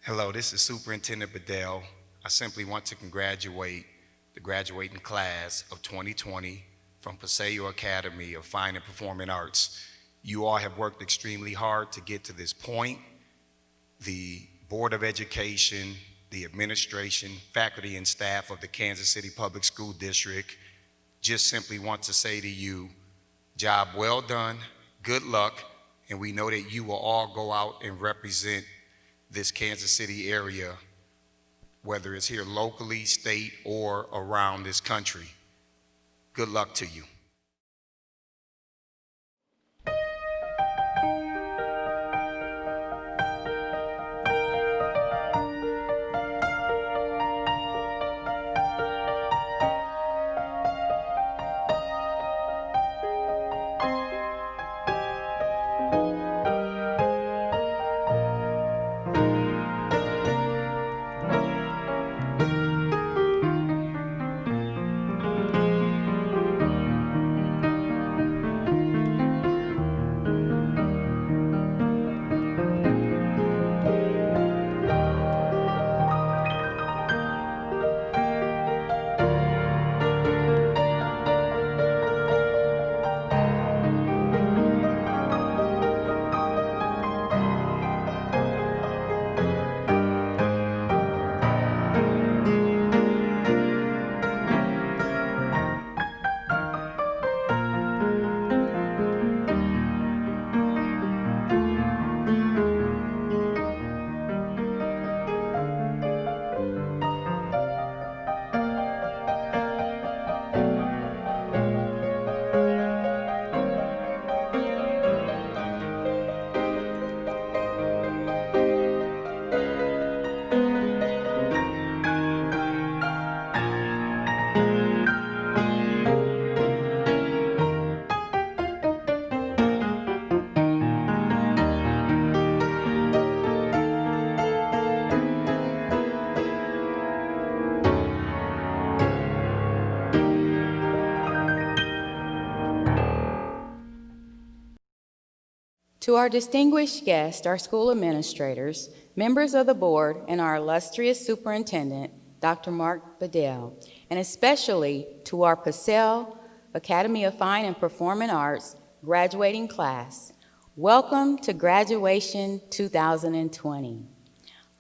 Hello, this is Superintendent Bedell. I simply want to congratulate the graduating class of 2020 from Paseo Academy of Fine and Performing Arts. You all have worked extremely hard to get to this point. The Board of Education, the administration, faculty, and staff of the Kansas City Public School District just simply want to say to you, job well done, good luck, and we know that you will all go out and represent this Kansas City area, whether it's here locally, state, or around this country. Good luck to you. To our distinguished guests, our school administrators, members of the board, and our illustrious superintendent, Dr. Mark Bedell, and especially to our Paseo Academy of Fine and Performing Arts graduating class, welcome to Graduation 2020.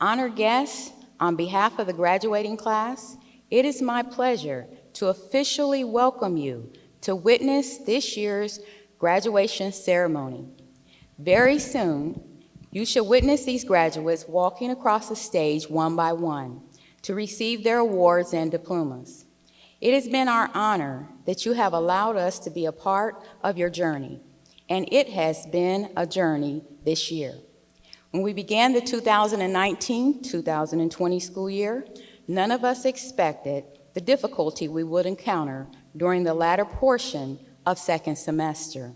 Honored guests, on behalf of the graduating class, it is my pleasure to officially welcome you to witness this year's graduation ceremony. Very soon, you shall witness these graduates walking across the stage one by one to receive their awards and diplomas. It has been our honor that you have allowed us to be a part of your journey, and it has been a journey this year. When we began the 2019-2020 school year, none of us expected the difficulty we would encounter during the latter portion of second semester.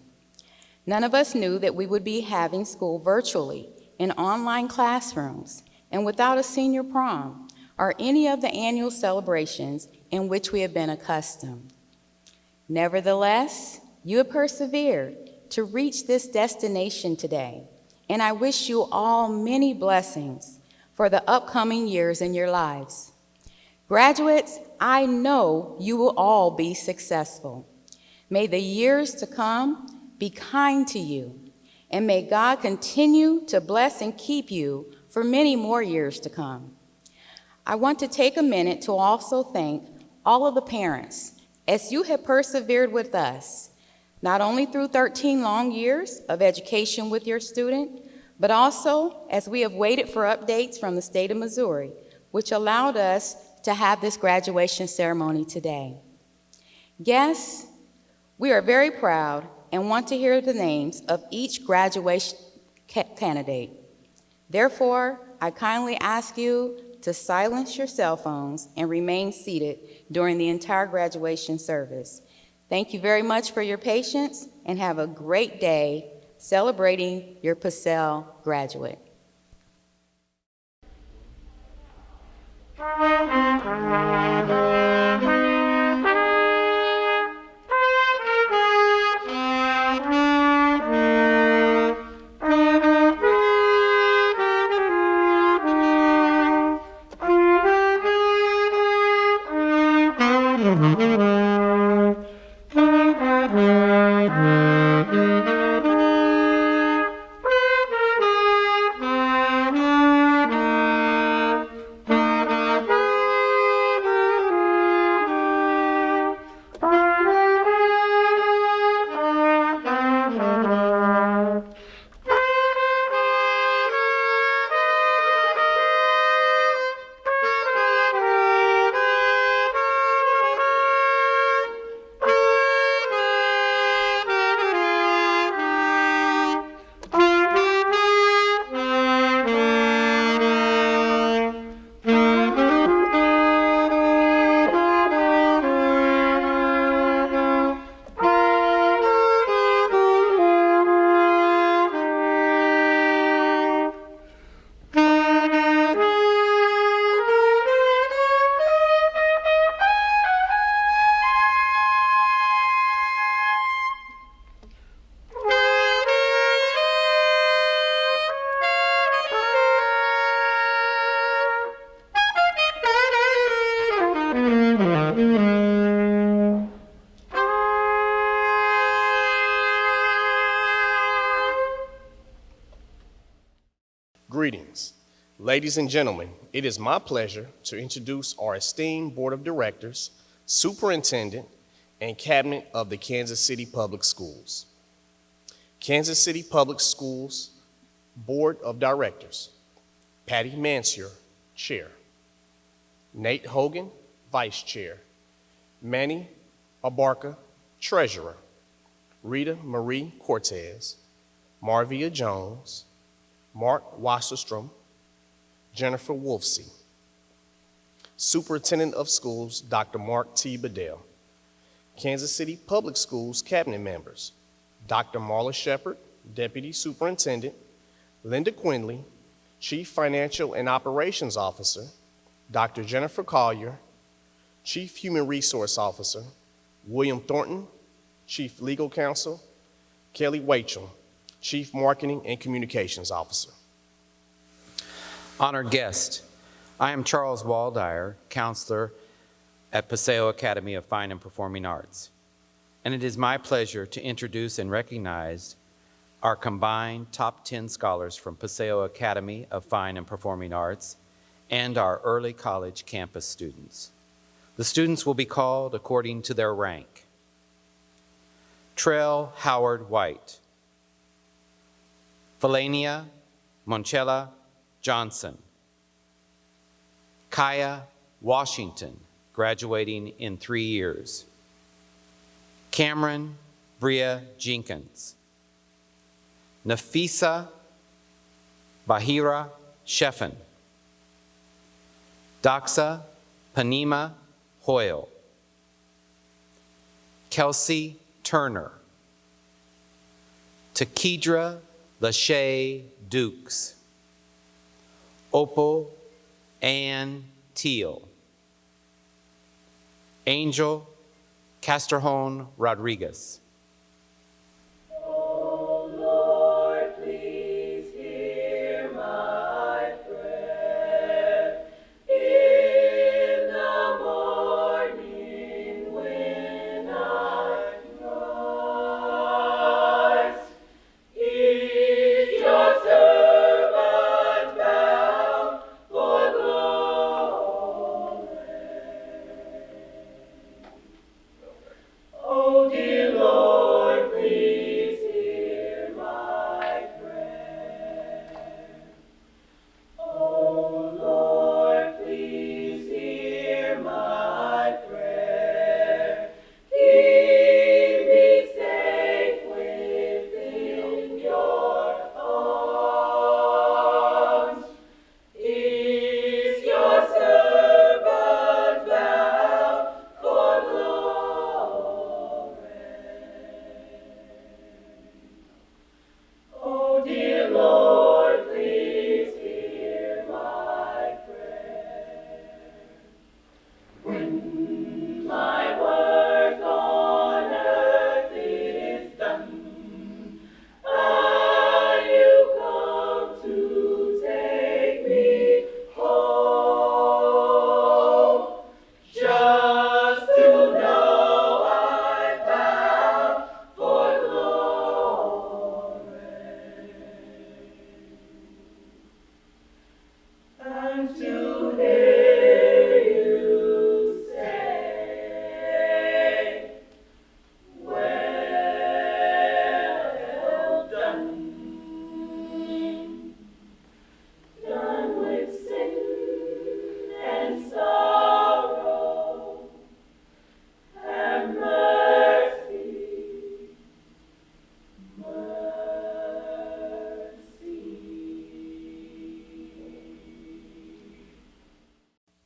None of us knew that we would be having school virtually in online classrooms and without a senior prom or any of the annual celebrations in which we have been accustomed. Nevertheless, you have persevered to reach this destination today, and I wish you all many blessings for the upcoming years in your lives. Graduates, I know you will all be successful. May the years to come be kind to you, and may God continue to bless and keep you for many more years to come. I want to take a minute to also thank all of the parents as you have persevered with us, not only through 13 long years of education with your student, but also as we have waited for updates from the state of Missouri, which allowed us to have this graduation ceremony today. Guests, we are very proud and want to hear the names of each graduation candidate. Therefore, I kindly ask you to silence your cell phones and remain seated during the entire graduation service. Thank you very much for your patience, and have a great day celebrating your Paseo graduate. Greetings. Ladies and gentlemen, it is my pleasure to introduce our esteemed Board of Directors, Superintendent, and Cabinet of the Kansas City Public Schools. Kansas City Public Schools Board of Directors: Patty Mansur, Chair; Nate Hogan, Vice Chair; Manny Abarca, Treasurer; Rita Marie Cortez; Marvia Jones; Mark Wasserstrom; Jennifer Wolfsey. Superintendent of Schools, Dr. Mark T. Bedell. Kansas City Public Schools Cabinet members: Dr. Marla Shepard, Deputy Superintendent; Linda Quinley, Chief Financial and Operations Officer; Dr. Jennifer Collier, Chief Human Resource Officer; William Thornton, Chief Legal Counsel; Kelly Wachel, Chief Marketing and Communications Officer. Honored guest, I am Charles Waldire, counselor at Paseo Academy of Fine and Performing Arts, and it is my pleasure to introduce and recognize our combined top 10 scholars from Paseo Academy of Fine and Performing Arts and our early college campus students. The students will be called according to their rank. Trell Howard White, Felania Monchella Johnson, Kaya Washington, graduating in 3 years, Cameron Bria Jenkins, Nafisa Bahira Sheffen, Doxa Panima Hoyle, Kelsey Turner, Takedra Lachey Dukes, Opal Ann Teal, Angel Casterhone Rodriguez.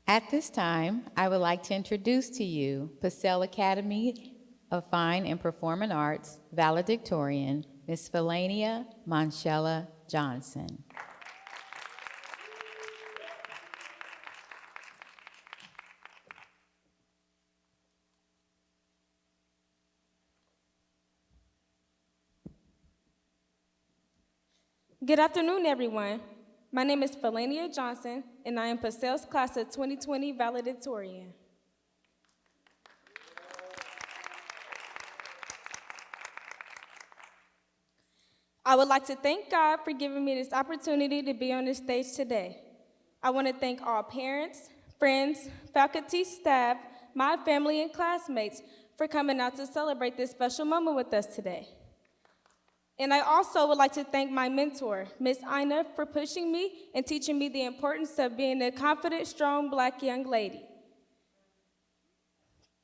At this time, I would like to introduce to you Paseo Academy of Fine and Performing Arts Valedictorian, Ms. Felania Monchella Johnson. Good afternoon, everyone. My name is Felania Johnson, and I am Paseo's Class of 2020 Valedictorian. I would like to thank God for giving me this opportunity to be on this stage today. I want to thank all parents, friends, faculty, staff, my family, and classmates for coming out to celebrate this special moment with us today. And I also would like to thank my mentor, Miss Ina, for pushing me and teaching me the importance of being a confident, strong Black young lady.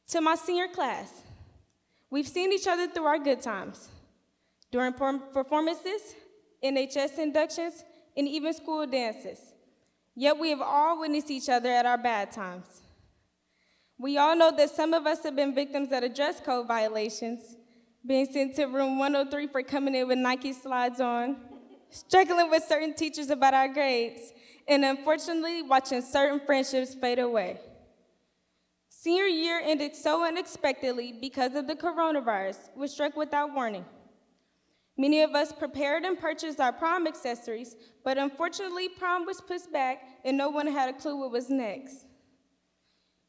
To my senior class, we've seen each other through our good times, during performances, NHS inductions, and even school dances. Yet we have all witnessed each other at our bad times. We all know that some of us have been victims of the dress code violations, being sent to room 103 for coming in with Nike slides on, struggling with certain teachers about our grades, and unfortunately watching certain friendships fade away. Senior year ended so unexpectedly because of the coronavirus, which struck without warning. Many of us prepared and purchased our prom accessories, but unfortunately prom was pushed back and no one had a clue what was next.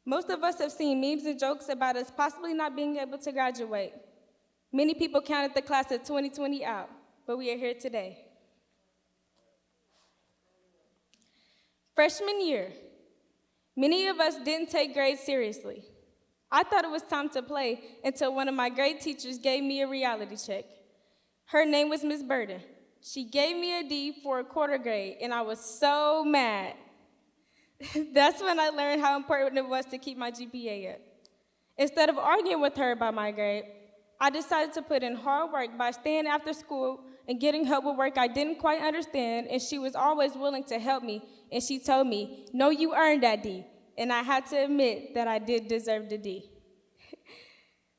Most of us have seen memes and jokes about us possibly not being able to graduate. Many people counted the class of 2020 out, but we are here today. Freshman year, many of us didn't take grades seriously. I thought it was time to play until one of my grade teachers gave me a reality check. Her name was Miss Burden. She gave me a D for a quarter grade, and I was so mad. That's when I learned how important it was to keep my GPA up. Instead of arguing with her about my grade, I decided to put in hard work by staying after school and getting help with work I didn't quite understand, and she was always willing to help me, and she told me, "No, you earned that D," and I had to admit that I did deserve the D.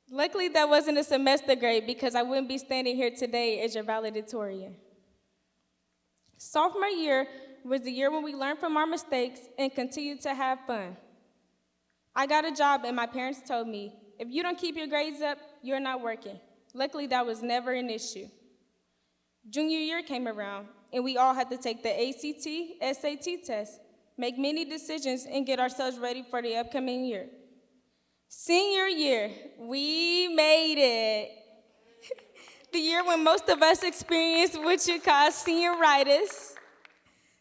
Luckily, that wasn't a semester grade because I wouldn't be standing here today as your valedictorian. Sophomore year was the year when we learned from our mistakes and continued to have fun. I got a job and my parents told me, if you don't keep your grades up, you're not working. Luckily, that was never an issue. Junior year came around and we all had to take the ACT, SAT test, make many decisions, and get ourselves ready for the upcoming year. Senior year, we made it. The year when most of us experienced what you call senioritis.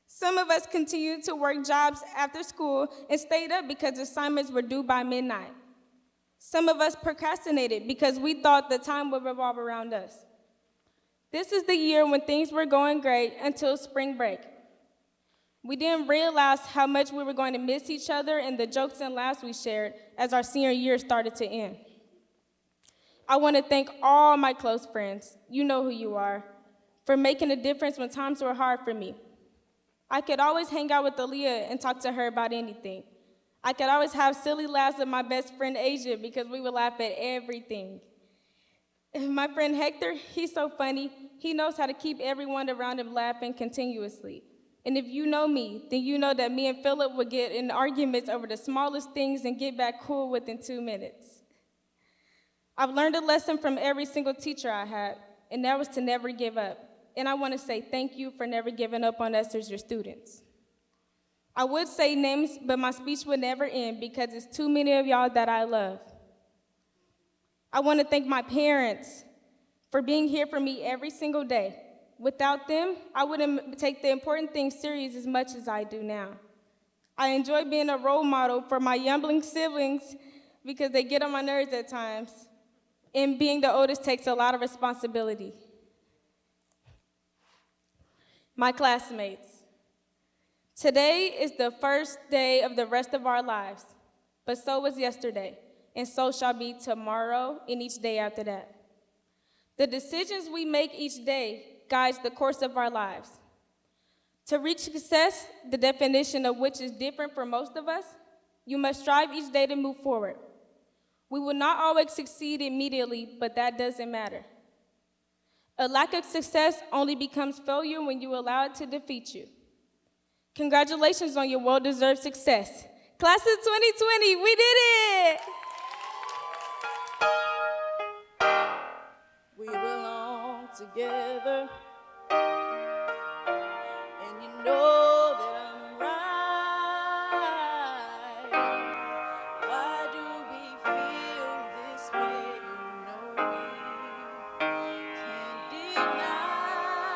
Some of us continued to work jobs after school and stayed up because assignments were due by midnight. Some of us procrastinated because we thought the time would revolve around us. This is the year when things were going great until spring break. We didn't realize how much we were going to miss each other and the jokes and laughs we shared as our senior year started to end. I want to thank all my close friends, you know who you are, for making a difference when times were hard for me. I could always hang out with Aaliyah and talk to her about anything. I could always have silly laughs with my best friend Asia because we would laugh at everything. And my friend Hector, he's so funny. He knows how to keep everyone around him laughing continuously. And if you know me, then you know that me and Philip would get in arguments over the smallest things and get back cool within 2 minutes. I've learned a lesson from every single teacher I had, and that was to never give up. And I want to say thank you for never giving up on us as your students. I would say names, but my speech would never end because it's too many of y'all that I love. I want to thank my parents for being here for me every single day. Without them, I wouldn't take the important things serious as much as I do now. I enjoy being a role model for my youngling siblings because they get on my nerves at times. And being the oldest takes a lot of responsibility. My classmates, today is the first day of the rest of our lives, but so was yesterday, and so shall be tomorrow and each day after that. The decisions we make each day guides the course of our lives. To reach success, the definition of which is different for most of us, you must strive each day to move forward. We will not always succeed immediately, but that doesn't matter. A lack of success only becomes failure when you allow it to defeat you. Congratulations on your well-deserved success. Class of 2020, we did it! We belong together, and you know that I'm right. Why do we feel this way? You know we can't deny.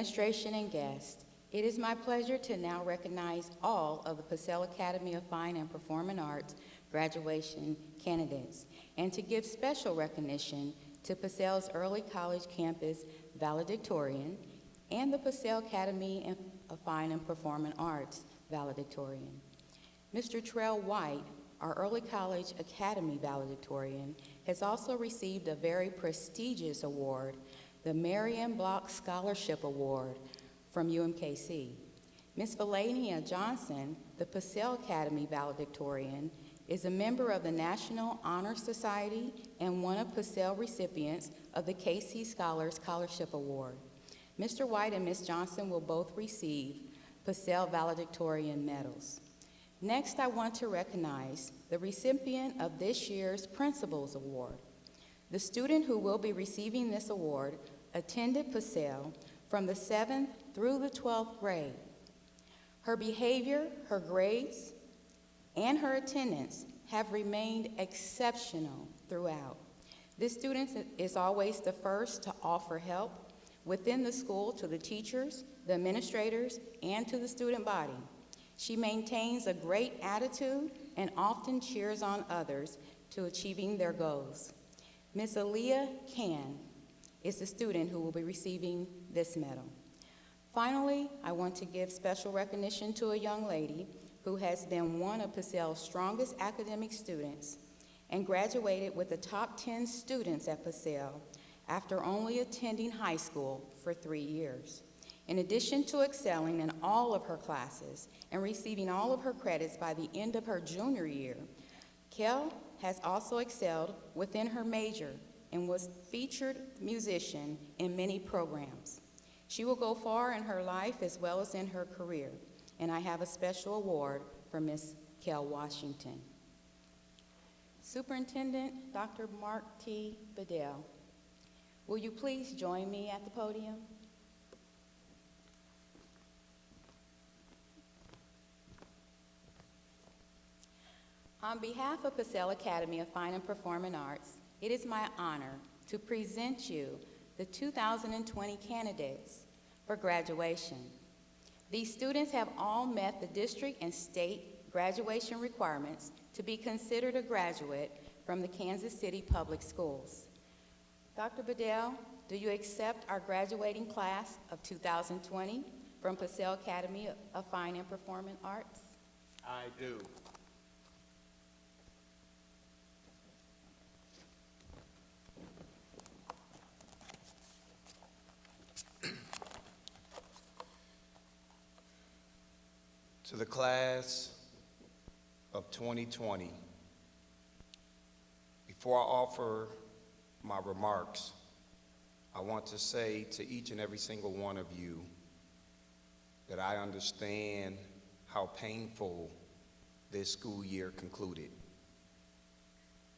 administration, and guests, it is my pleasure to now recognize all of the Paseo Academy of Fine and Performing Arts graduation candidates, and to give special recognition to Paseo's early college campus valedictorian and the Paseo Academy of Fine and Performing Arts valedictorian. Mr. Trell White, our early college academy valedictorian, has also received a very prestigious award, the Marion Block Scholarship Award from UMKC. Ms. Valania Johnson, the Paseo Academy valedictorian, is a member of the National Honor Society and one of Paseo recipients of the KC Scholars Scholarship Award. Mr. White and Ms. Johnson will both receive Paseo valedictorian medals. Next, I want to recognize the recipient of this year's Principals Award. The student who will be receiving this award attended Paseo from the 7th through the 12th grade. Her behavior, her grades, and her attendance have remained exceptional throughout. This student is always the first to offer help within the school to the teachers, the administrators, and to the student body. She maintains a great attitude and often cheers on others to achieving their goals. Ms. Aaliyah Can is the student who will be receiving this medal. Finally, I want to give special recognition to a young lady who has been one of Paseo's strongest academic students and graduated with the top 10 students at Paseo after only attending high school for 3 years. In addition to excelling in all of her classes and receiving all of her credits by the end of her junior year, Kel has also excelled within her major and was featured musician in many programs. She will go far in her life as well as in her career, and I have a special award for Ms. Kel Washington. Superintendent Dr. Mark T. Bedell, will you please join me at the podium? On behalf of Paseo Academy of Fine and Performing Arts, it is my honor to present you the 2020 candidates for graduation. These students have all met the district and state graduation requirements to be considered a graduate from the Kansas City Public Schools. Dr. Bedell, do you accept our graduating class of 2020 from Paseo Academy of Fine and Performing Arts? I do. To the class of 2020, before I offer my remarks, I want to say to each and every single one of you that I understand how painful this school year concluded.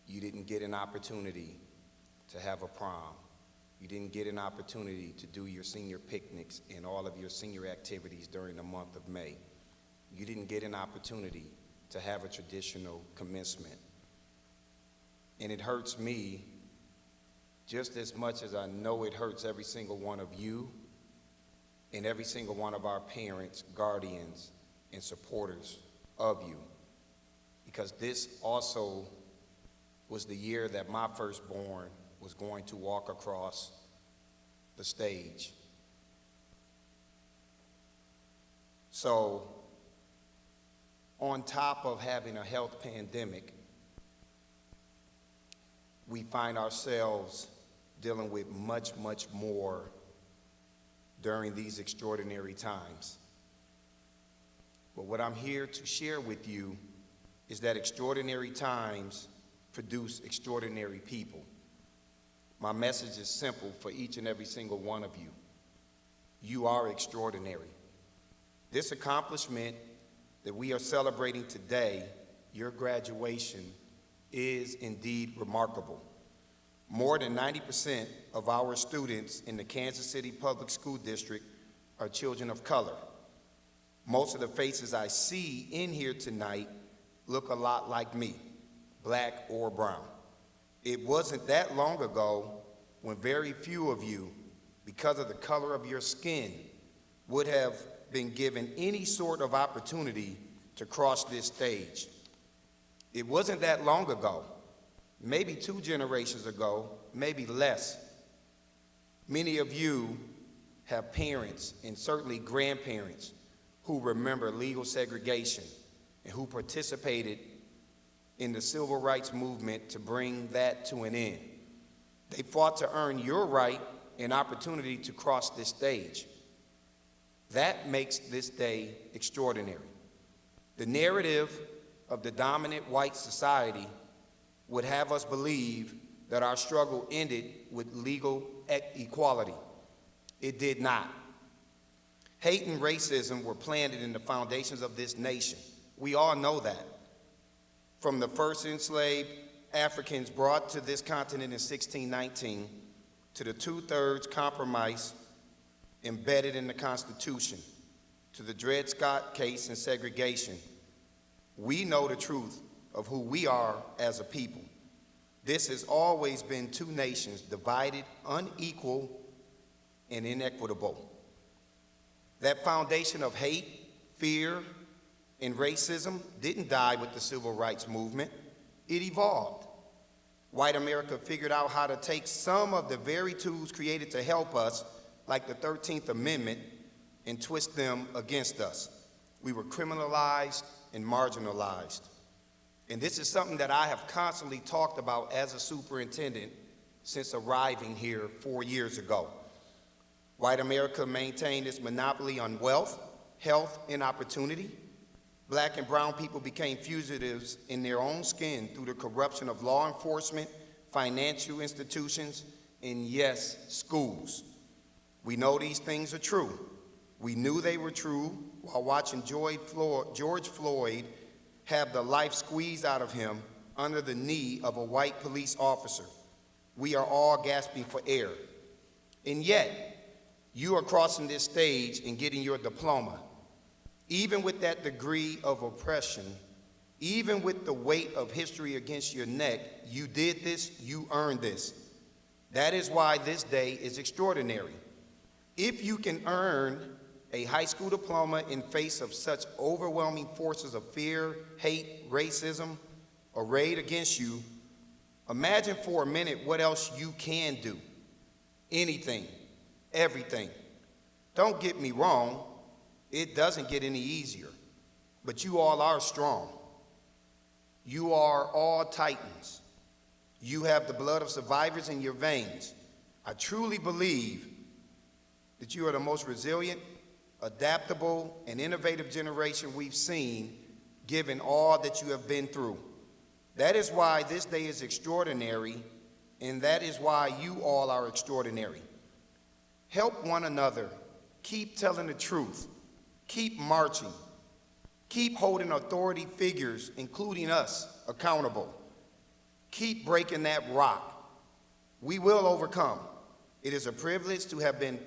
You didn't get an opportunity to have a prom. You didn't get an opportunity to do your senior picnics and all of your senior activities during the month of May. You didn't get an opportunity to have a traditional commencement. And it hurts me just as much as I know it hurts every single one of you and every single one of our parents, guardians, and supporters of you. Because this also was the year that my firstborn was going to walk across the stage. So, on top of having a health pandemic, we find ourselves dealing with much, much more during these extraordinary times. But what I'm here to share with you is that extraordinary times produce extraordinary people. My message is simple for each and every single one of you. You are extraordinary. This accomplishment that we are celebrating today, your graduation, is indeed remarkable. More than 90% of our students in the Kansas City Public School District are children of color. Most of the faces I see in here tonight look a lot like me, black or brown. It wasn't that long ago when very few of you, because of the color of your skin, would have been given any sort of opportunity to cross this stage. It wasn't that long ago, maybe 2 generations ago, maybe less. Many of you have parents and certainly grandparents who remember legal segregation and who participated in the civil rights movement to bring that to an end. They fought to earn your right and opportunity to cross this stage. That makes this day extraordinary. The narrative of the dominant white society would have us believe that our struggle ended with legal equality. It did not. Hate and racism were planted in the foundations of this nation. We all know that. From the first enslaved Africans brought to this continent in 1619 to the 2/3 compromise embedded in the Constitution, to the Dred Scott case and segregation, we know the truth of who we are as a people. This has always been 2 nations divided, unequal, and inequitable. That foundation of hate, fear, and racism didn't die with the civil rights movement. It evolved. White America figured out how to take some of the very tools created to help us, like the 13th Amendment, and twist them against us. We were criminalized and marginalized. And this is something that I have constantly talked about as a superintendent since arriving here 4 years ago. White America maintained its monopoly on wealth, health, and opportunity. Black and brown people became fugitives in their own skin through the corruption of law enforcement, financial institutions, and yes, schools. We know these things are true. We knew they were true while watching George Floyd have the life squeezed out of him under the knee of a white police officer. We are all gasping for air. And yet, you are crossing this stage and getting your diploma. Even with that degree of oppression, even with the weight of history against your neck, you did this, you earned this. That is why this day is extraordinary. If you can earn a high school diploma in face of such overwhelming forces of fear, hate, racism, arrayed against you, imagine for a minute what else you can do. Anything, everything. Don't get me wrong, it doesn't get any easier, but you all are strong. You are all titans. You have the blood of survivors in your veins. I truly believe that you are the most resilient, adaptable, and innovative generation we've seen, given all that you have been through. That is why this day is extraordinary, and that is why you all are extraordinary. Help one another. Keep telling the truth. Keep marching. Keep holding authority figures, including us, accountable. Keep breaking that rock. We will overcome. It is a privilege to have been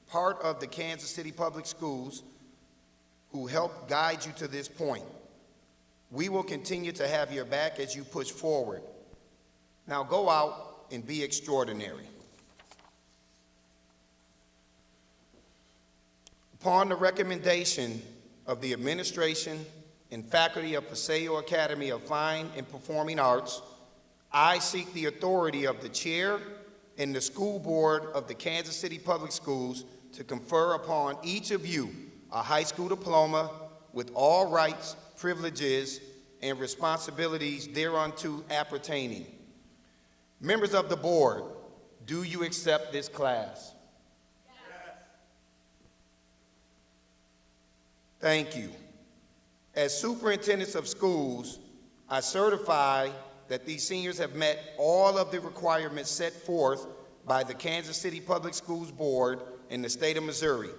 part of the Kansas City Public Schools who helped guide you to this point. We will continue to have your back as you push forward. Now go out and be extraordinary. Upon the recommendation of the administration and faculty of Paseo Academy of Fine and Performing Arts, I seek the authority of the chair and the school board of the Kansas City Public Schools to confer upon each of you a high school diploma with all rights, privileges, and responsibilities thereunto appertaining. Members of the board, do you accept this class? Yes. Thank you. As superintendents of schools, I certify that these seniors have met all of the requirements set forth by the Kansas City Public Schools Board in the state of Missouri.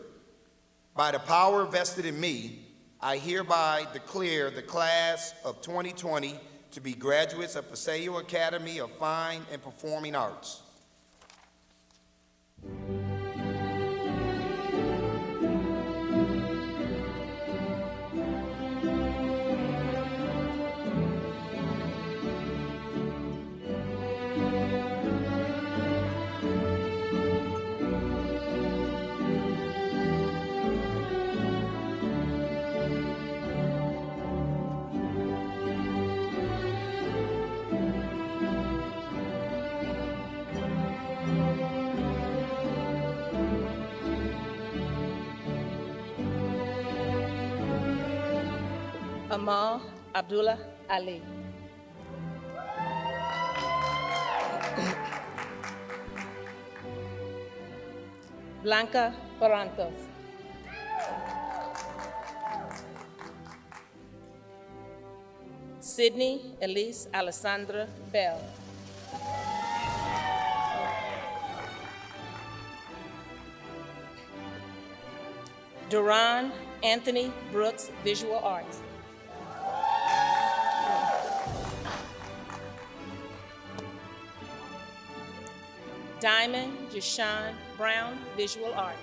By the power vested in me, I hereby declare the class of 2020 to be graduates of Paseo Academy of Fine and Performing Arts. Amal Abdullah Ali. Blanca Parantos. Sydney Elise Alessandra Bell. Duran Anthony Brooks, Visual Arts. Diamond Jashawn Brown, Visual Arts.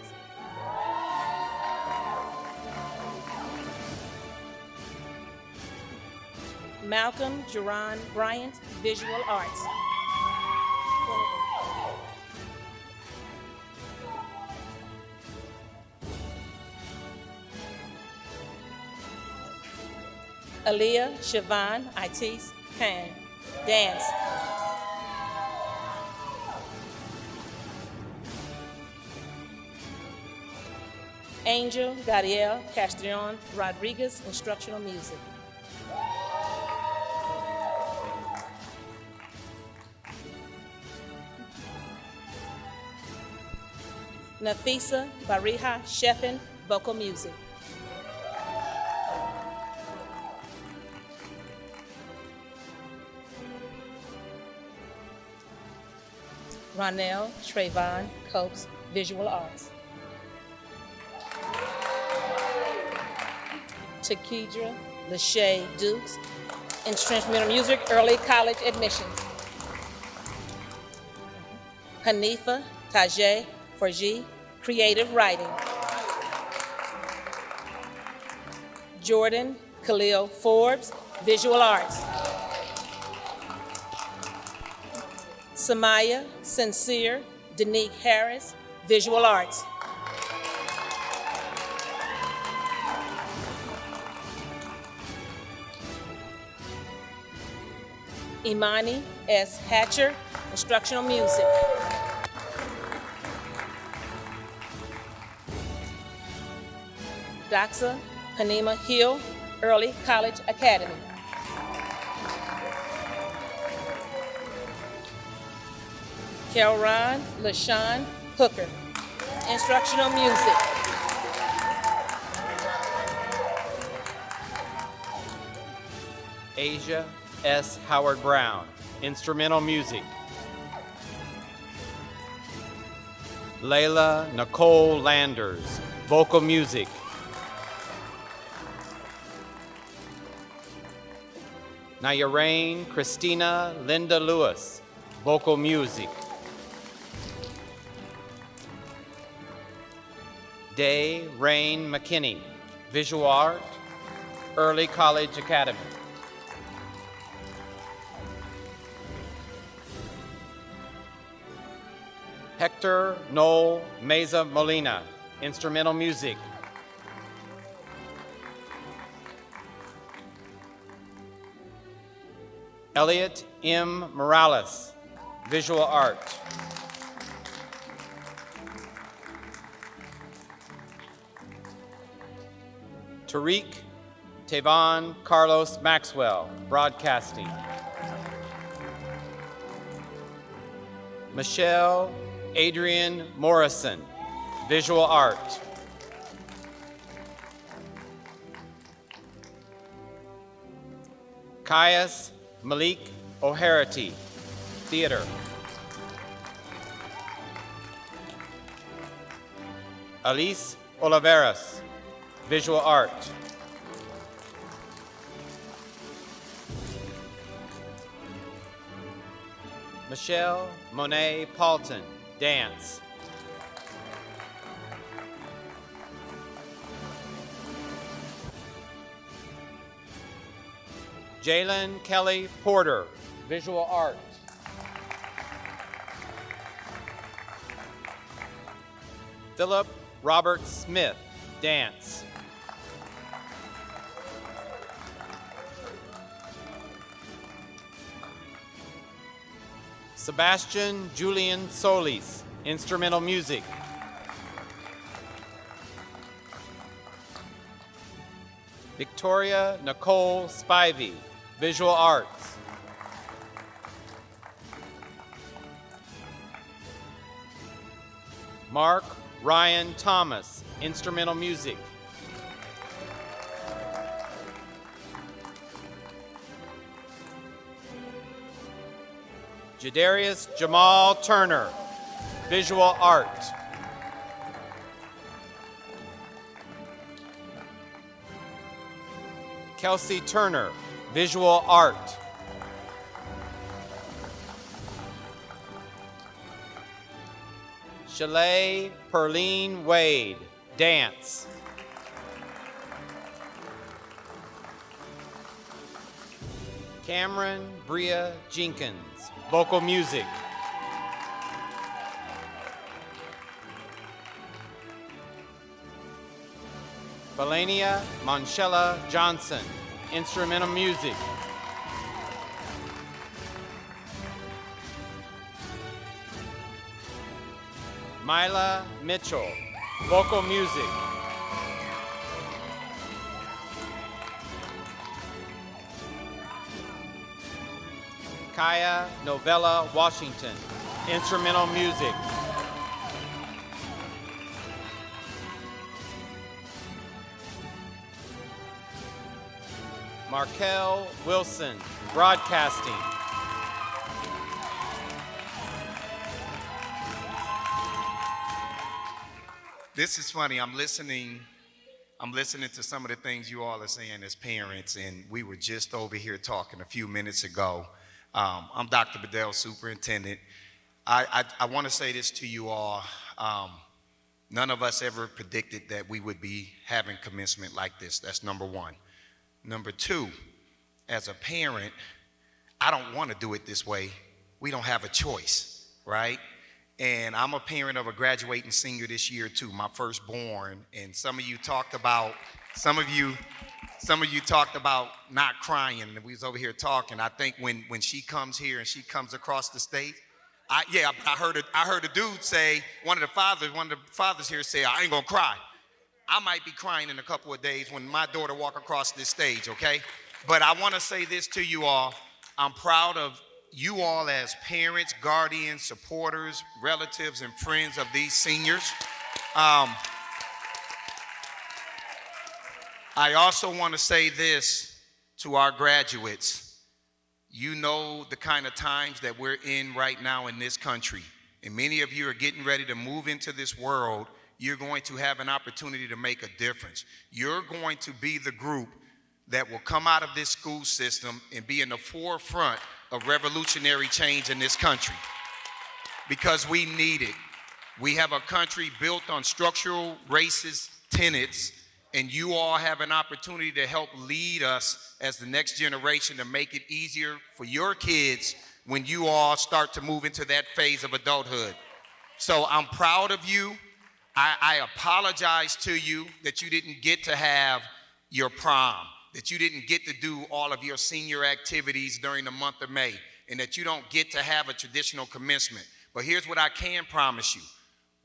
Malcolm Jerron Bryant, Visual Arts. Aaliyah Siobhan Itis Khan, Dance. Angel Gadiel Castellon Rodriguez, Instructional Music. Nafisa Bariha Sheffin, Vocal Music. Ronell Trayvon Copes, Visual Arts. Takedra Lachey Dukes, Instrumental Music, Early College Admissions. Hanifa Tajay Forji, Creative Writing. Jordan Khalil Forbes, Visual Arts. Samaya Sincere Danique Harris, Visual Arts. Imani S. Hatcher, Instructional Music. Doxa Panema Hill, Early College Academy. Kelron LaShawn Hooker, Instructional Music. Asia S. Howard Brown, Instrumental Music. Layla Nicole Landers, Vocal Music. Nayarain Christina Linda Lewis, Vocal Music. Day Rain McKinney, Visual Art, Early College Academy. Hector Noel Meza Molina, Instrumental Music. Elliot M. Morales, Visual Art. Tariq Tavon Carlos Maxwell, Broadcasting. Michelle Adrian Morrison, Visual Art. Caius Malik O'Harity, Theater. Alice Oliveras, Visual Art. Michelle Monet Paulton, Dance. Jalen Kelly Porter, Visual Art. Philip Robert Smith, Dance. Sebastian Julian Solis, Instrumental Music. Victoria Nicole Spivey, Visual Arts. Mark Ryan Thomas, Instrumental Music. Jadarius Jamal Turner, Visual Art. Kelsey Turner, Visual Art. Shalay Perline Wade, Dance. Cameron Bria Jenkins, Vocal Music. Valenia Monchella Johnson, Instrumental Music. Myla Mitchell, Vocal Music. Kaya Novella Washington, Instrumental Music. Markel Wilson, Broadcasting. This is funny. I'm listening to some of the things you all are saying as parents, and we were just over here talking a few minutes ago. I'm Dr. Bedell, Superintendent. I want to say this to you all. None of us ever predicted that we would be having commencement like this. That's number one. Number two, as a parent, I don't want to do it this way. We don't have a choice, right? And I'm a parent of a graduating senior this year too, my firstborn. And some of you talked about not crying, and we was over here talking. I think when she comes here and she comes across the stage, I heard a dude say, one of the fathers here say, I ain't gonna cry. I might be crying in a couple of days when my daughter walk across this stage, okay? But I want to say this to you all. I'm proud of you all as parents, guardians, supporters, relatives, and friends of these seniors. I also want to say this to our graduates. You know the kind of times that we're in right now in this country, and many of you are getting ready to move into this world. You're going to have an opportunity to make a difference. You're going to be the group that will come out of this school system and be in the forefront of revolutionary change in this country, because we need it. We have a country built on structural racist tenets, and you all have an opportunity to help lead us as the next generation to make it easier for your kids when you all start to move into that phase of adulthood. So I'm proud of you. I apologize to you that you didn't get to have your prom, that you didn't get to do all of your senior activities during the month of May, and that you don't get to have a traditional commencement. But here's what I can promise you.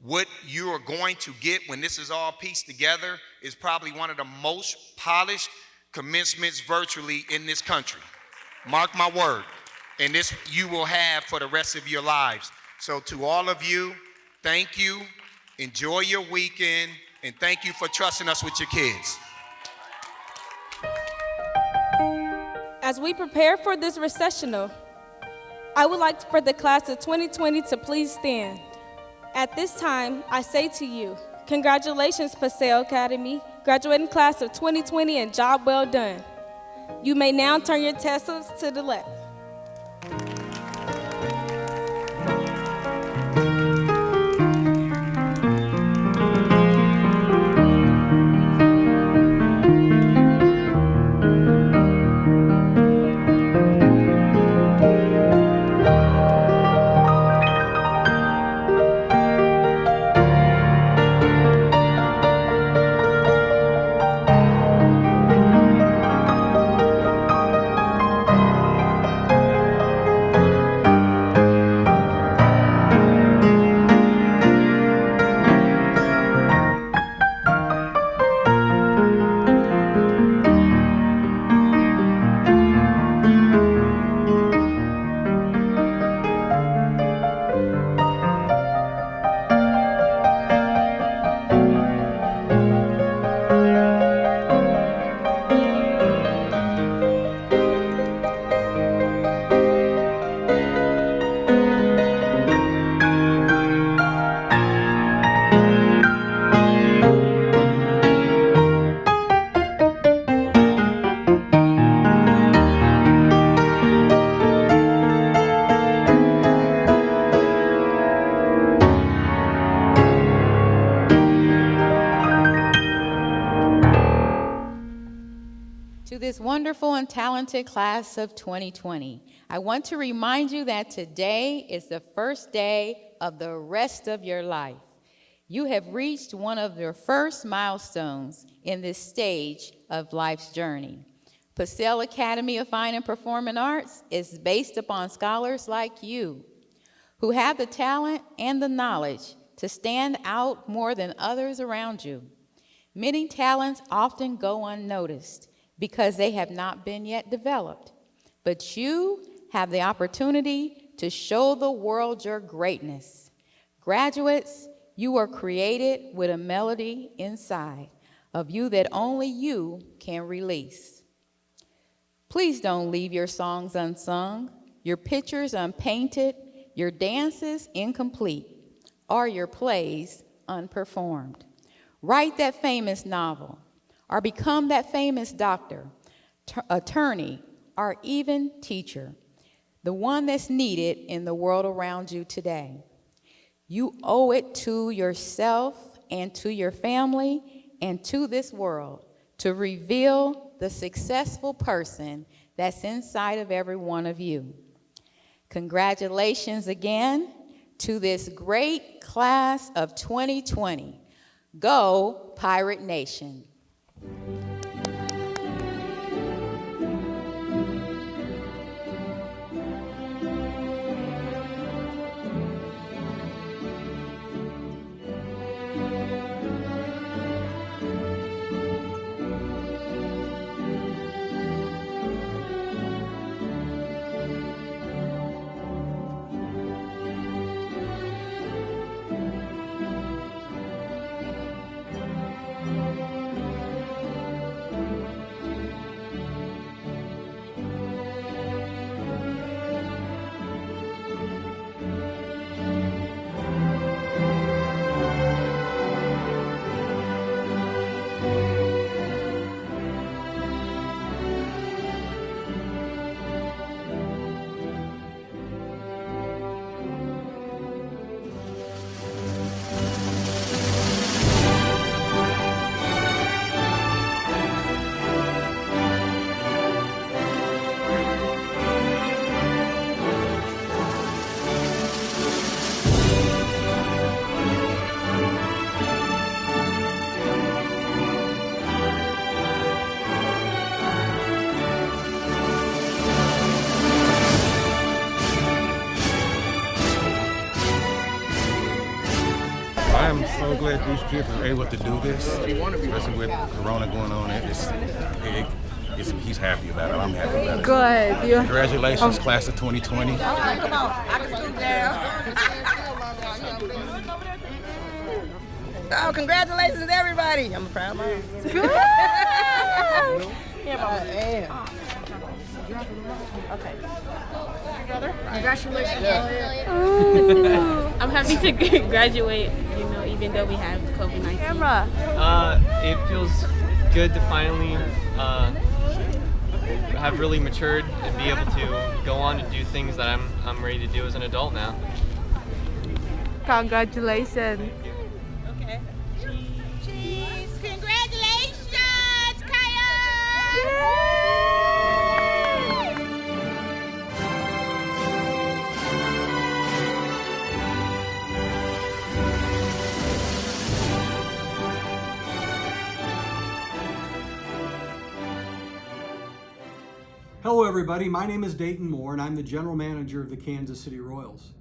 What you are going to get when this is all pieced together is probably one of the most polished commencements virtually in this country. Mark my word. And this you will have for the rest of your lives. So to all of you, thank you. Enjoy your weekend, and thank you for trusting us with your kids. As we prepare for this recessional, I would like for the class of 2020 to please stand. At this time, I say to you, congratulations, Paseo Academy, graduating class of 2020, and job well done. You may now turn your tassels to the left. To this wonderful and talented class of 2020, I want to remind you that today is the first day of the rest of your life. You have reached one of your first milestones in this stage of life's journey. Paseo Academy of Fine and Performing Arts is based upon scholars like you who have the talent and the knowledge to stand out more than others around you. Many talents often go unnoticed because they have not been yet developed. But you have the opportunity to show the world your greatness. Graduates, you were created with a melody inside of you that only you can release. Please don't leave your songs unsung, your pictures unpainted, your dances incomplete, or your plays unperformed. Write that famous novel, or become that famous doctor, attorney, or even teacher, the one that's needed in the world around you today. You owe it to yourself and to your family and to this world to reveal the successful person that's inside of every one of you. Congratulations again to this great class of 2020. Go, Pirate Nation. I am so glad these kids are able to do this, especially with Corona going on. He's happy about it. I'm happy about it. Good. Yeah. Congratulations, class of 2020. Come on, I can stoop down. Oh, congratulations, everybody. I'm a proud mom. Good. Okay. Congratulations. I'm happy to graduate, even though we have COVID-19. Camera. It feels good to finally have really matured and be able to go on and do things that I'm ready to do as an adult now. Congratulations. Okay. Cheese! Congratulations, Kaya! Hello everybody, my name is Dayton Moore and I'm the General Manager of the Kansas City Royals.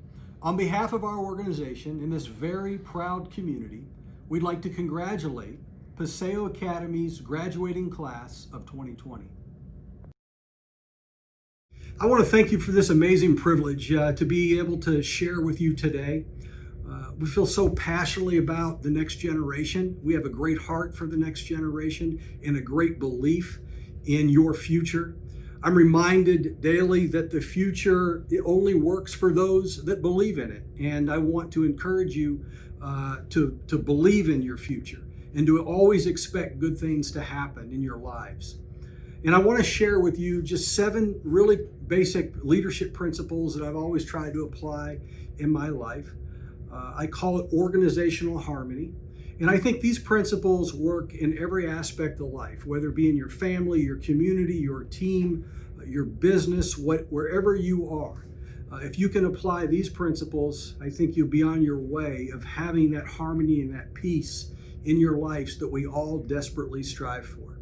On behalf of our organization in this very proud community, we'd like to congratulate Paseo Academy's graduating class of 2020. I want to thank you for this amazing privilege to be able to share with you today. We feel so passionately about the next generation. We have a great heart for the next generation and a great belief in your future. I'm reminded daily that the future, it only works for those that believe in it. And I want to encourage you to believe in your future and to always expect good things to happen in your lives. And I want to share with you just 7 really basic leadership principles that I've always tried to apply in my life. I call it organizational harmony. And I think these principles work in every aspect of life, whether it be in your family, your community, your team, your business, wherever you are. If you can apply these principles, I think you'll be on your way of having that harmony and that peace in your lives that we all desperately strive for.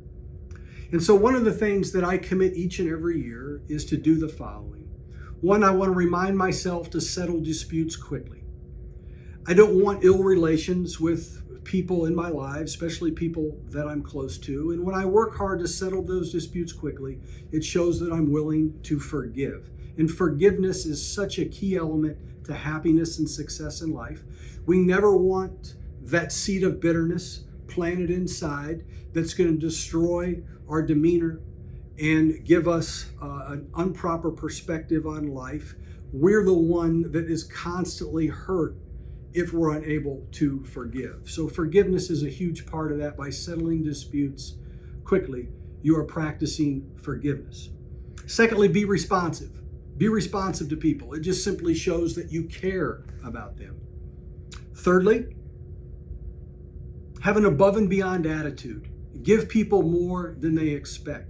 And so one of the things that I commit each and every year is to do the following. One, I want to remind myself to settle disputes quickly. I don't want ill relations with people in my life, especially people that I'm close to. And when I work hard to settle those disputes quickly, it shows that I'm willing to forgive. And forgiveness is such a key element to happiness and success in life. We never want that seed of bitterness planted inside that's going to destroy our demeanor and give us an improper perspective on life. We're the one that is constantly hurt if we're unable to forgive. So forgiveness is a huge part of that. By settling disputes quickly, you are practicing forgiveness. Secondly, be responsive. Be responsive to people. It just simply shows that you care about them. Thirdly, have an above and beyond attitude. Give people more than they expect.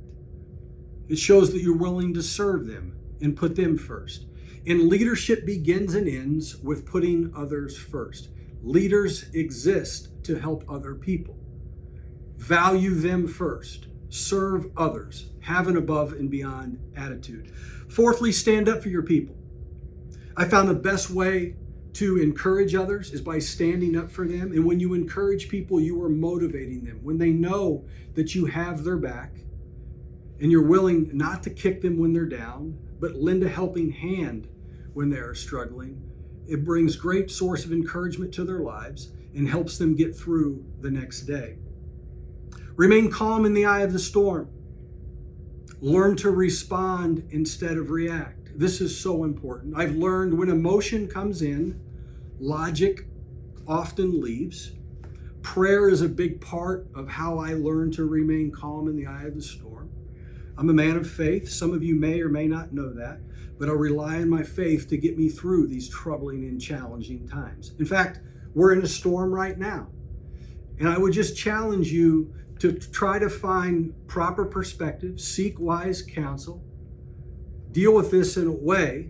It shows that you're willing to serve them and put them first. And leadership begins and ends with putting others first. Leaders exist to help other people. Value them first. Serve others. Have an above and beyond attitude. Fourthly, stand up for your people. I found the best way to encourage others is by standing up for them. And when you encourage people, you are motivating them. When they know that you have their back and you're willing not to kick them when they're down, but lend a helping hand when they are struggling, it brings great source of encouragement to their lives and helps them get through the next day. Remain calm in the eye of the storm. Learn to respond instead of react. This is so important. I've learned when emotion comes in, logic often leaves. Prayer is a big part of how I learn to remain calm in the eye of the storm. I'm a man of faith. Some of you may or may not know that, but I rely on my faith to get me through these troubling and challenging times. In fact, we're in a storm right now. And I would just challenge you to try to find proper perspective, seek wise counsel, deal with this in a way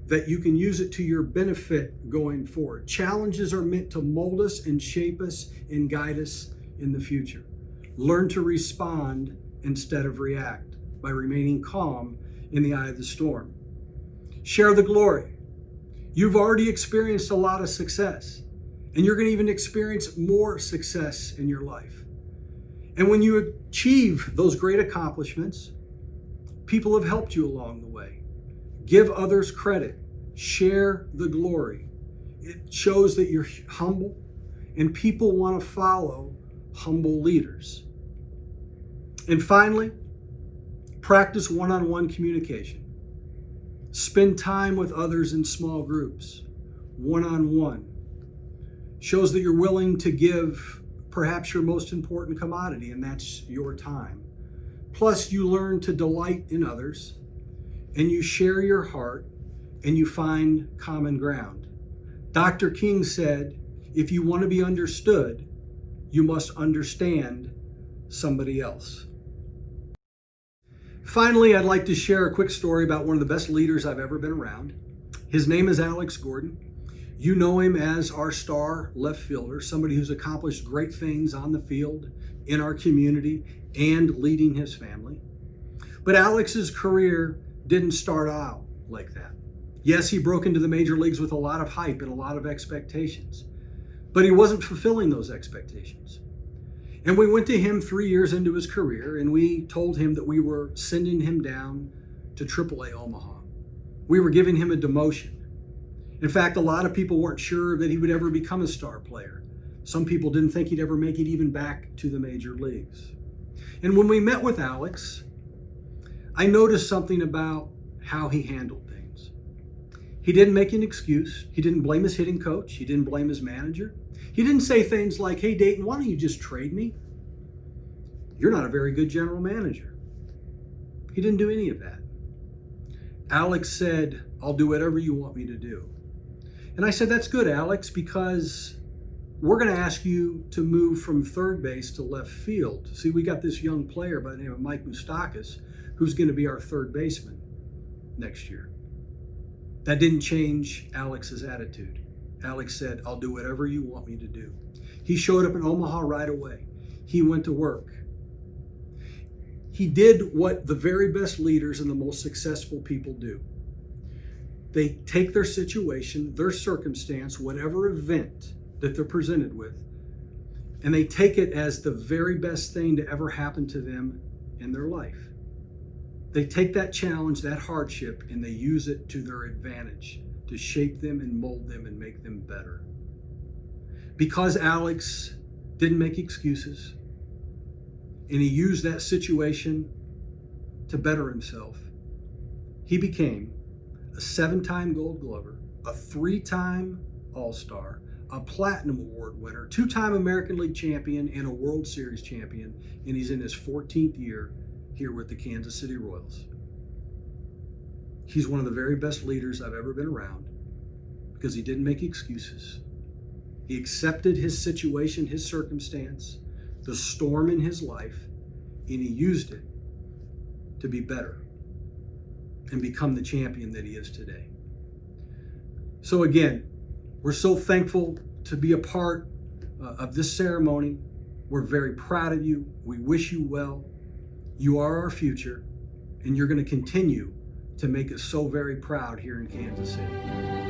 that you can use it to your benefit going forward. Challenges are meant to mold us and shape us and guide us in the future. Learn to respond instead of react by remaining calm in the eye of the storm. Share the glory. You've already experienced a lot of success, and you're going to even experience more success in your life. And when you achieve those great accomplishments, people have helped you along the way. Give others credit. Share the glory. It shows that you're humble, and people want to follow humble leaders. And finally, practice one-on-one communication. Spend time with others in small groups, one-on-one. Shows that you're willing to give perhaps your most important commodity, and that's your time. Plus, you learn to delight in others, and you share your heart, and you find common ground. Dr. King said, if you want to be understood, you must understand somebody else. Finally, I'd like to share a quick story about one of the best leaders I've ever been around. His name is Alex Gordon. You know him as our star left fielder, somebody who's accomplished great things on the field, in our community, and leading his family. But Alex's career didn't start out like that. Yes, he broke into the major leagues with a lot of hype and a lot of expectations, but he wasn't fulfilling those expectations. And we went to him 3 years into his career, and we told him that we were sending him down to AAA Omaha. We were giving him a demotion. In fact, a lot of people weren't sure that he would ever become a star player. Some people didn't think he'd ever make it even back to the major leagues. And when we met with Alex, I noticed something about how he handled things. He didn't make an excuse. He didn't blame his hitting coach. He didn't blame his manager. He didn't say things like, hey, Dayton, why don't you just trade me? You're not a very good general manager. He didn't do any of that. Alex said, I'll do whatever you want me to do. And I said, that's good, Alex, because we're going to ask you to move from third base to left field. See, we got this young player by the name of Mike Moustakis who's going to be our third baseman next year. That didn't change Alex's attitude. Alex said, I'll do whatever you want me to do. He showed up in Omaha right away. He went to work. He did what the very best leaders and the most successful people do. They take their situation, their circumstance, whatever event that they're presented with, and they take it as the very best thing to ever happen to them in their life. They take that challenge, that hardship, and they use it to their advantage to shape them and mold them and make them better. Because Alex didn't make excuses, and he used that situation to better himself, he became a 7-time Gold Glover, a 3-time All-Star, a Platinum Award winner, 2-time American League champion, and a World Series champion, and he's in his 14th year here with the Kansas City Royals. He's one of the very best leaders I've ever been around because he didn't make excuses. He accepted his situation, his circumstance, the storm in his life, and he used it to be better and become the champion that he is today. So again, we're so thankful to be a part of this ceremony. We're very proud of you. We wish you well. You are our future, and you're going to continue to make us so very proud here in Kansas City.